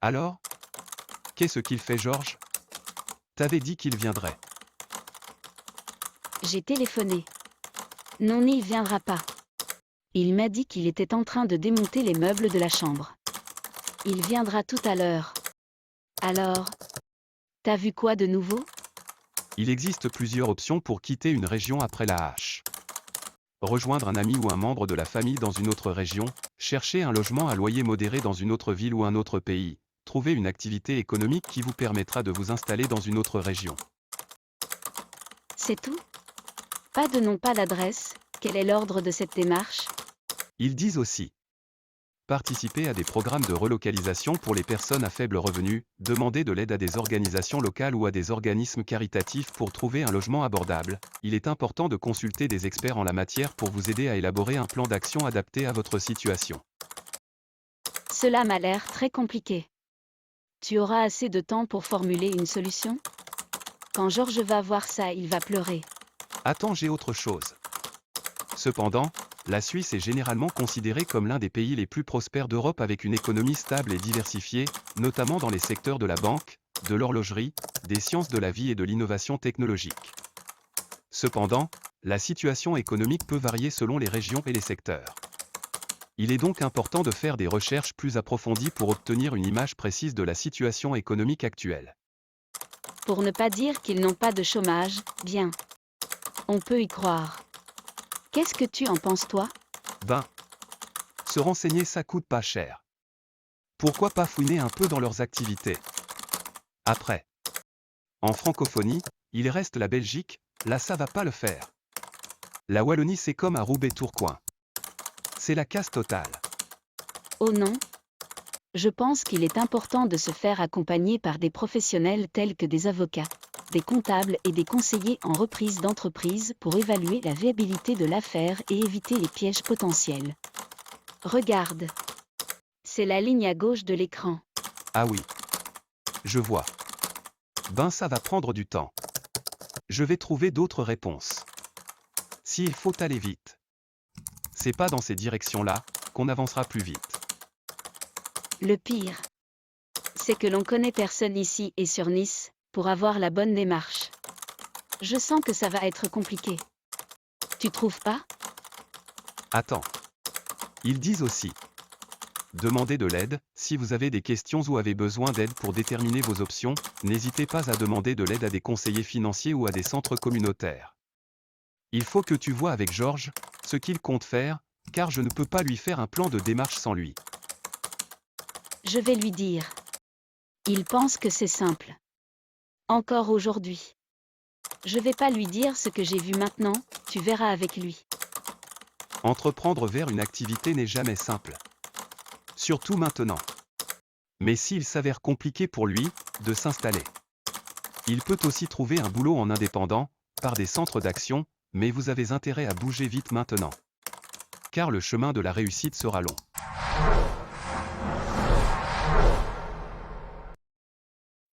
Alors, qu'est-ce qu'il fait, Georges? T'avais dit qu'il viendrait. J'ai téléphoné. Non, il viendra pas. Il m'a dit qu'il était en train de démonter les meubles de la chambre. Il viendra tout à l'heure. Alors, t'as vu quoi de nouveau? Il existe plusieurs options pour quitter une région après la hache. Rejoindre un ami ou un membre de la famille dans une autre région, chercher un logement à loyer modéré dans une autre ville ou un autre pays, trouver une activité économique qui vous permettra de vous installer dans une autre région. C'est tout? Pas de nom, pas d'adresse. Quel est l'ordre de cette démarche? Ils disent aussi participer à des programmes de relocalisation pour les personnes à faible revenu, demander de l'aide à des organisations locales ou à des organismes caritatifs pour trouver un logement abordable. Il est important de consulter des experts en la matière pour vous aider à élaborer un plan d'action adapté à votre situation. Cela m'a l'air très compliqué. Tu auras assez de temps pour formuler une solution? Quand Georges va voir ça, il va pleurer. Attends, j'ai autre chose. Cependant, la Suisse est généralement considérée comme l'un des pays les plus prospères d'Europe avec une économie stable et diversifiée, notamment dans les secteurs de la banque, de l'horlogerie, des sciences de la vie et de l'innovation technologique. Cependant, la situation économique peut varier selon les régions et les secteurs. Il est donc important de faire des recherches plus approfondies pour obtenir une image précise de la situation économique actuelle. Pour ne pas dire qu'ils n'ont pas de chômage, bien. On peut y croire. Qu'est-ce que tu en penses, toi? Ben, se renseigner, ça coûte pas cher. Pourquoi pas fouiner un peu dans leurs activités? Après, en francophonie, il reste la Belgique, là ça va pas le faire. La Wallonie, c'est comme à Roubaix-Tourcoing. C'est la casse totale. Oh non? Je pense qu'il est important de se faire accompagner par des professionnels tels que des avocats, des comptables et des conseillers en reprise d'entreprise pour évaluer la viabilité de l'affaire et éviter les pièges potentiels. Regarde. C'est la ligne à gauche de l'écran. Ah oui. Je vois. Ben ça va prendre du temps. Je vais trouver d'autres réponses. S'il faut aller vite. C'est pas dans ces directions-là qu'on avancera plus vite. Le pire, c'est que l'on connaît personne ici et sur Nice pour avoir la bonne démarche. Je sens que ça va être compliqué. Tu trouves pas? Attends. Ils disent aussi. Demandez de l'aide, si vous avez des questions ou avez besoin d'aide pour déterminer vos options, n'hésitez pas à demander de l'aide à des conseillers financiers ou à des centres communautaires. Il faut que tu vois avec Georges ce qu'il compte faire, car je ne peux pas lui faire un plan de démarche sans lui. Je vais lui dire. Il pense que c'est simple. Encore aujourd'hui. Je vais pas lui dire ce que j'ai vu maintenant, tu verras avec lui. Entreprendre vers une activité n'est jamais simple. Surtout maintenant. Mais s'il s'avère compliqué pour lui de s'installer, il peut aussi trouver un boulot en indépendant, par des centres d'action, mais vous avez intérêt à bouger vite maintenant. Car le chemin de la réussite sera long.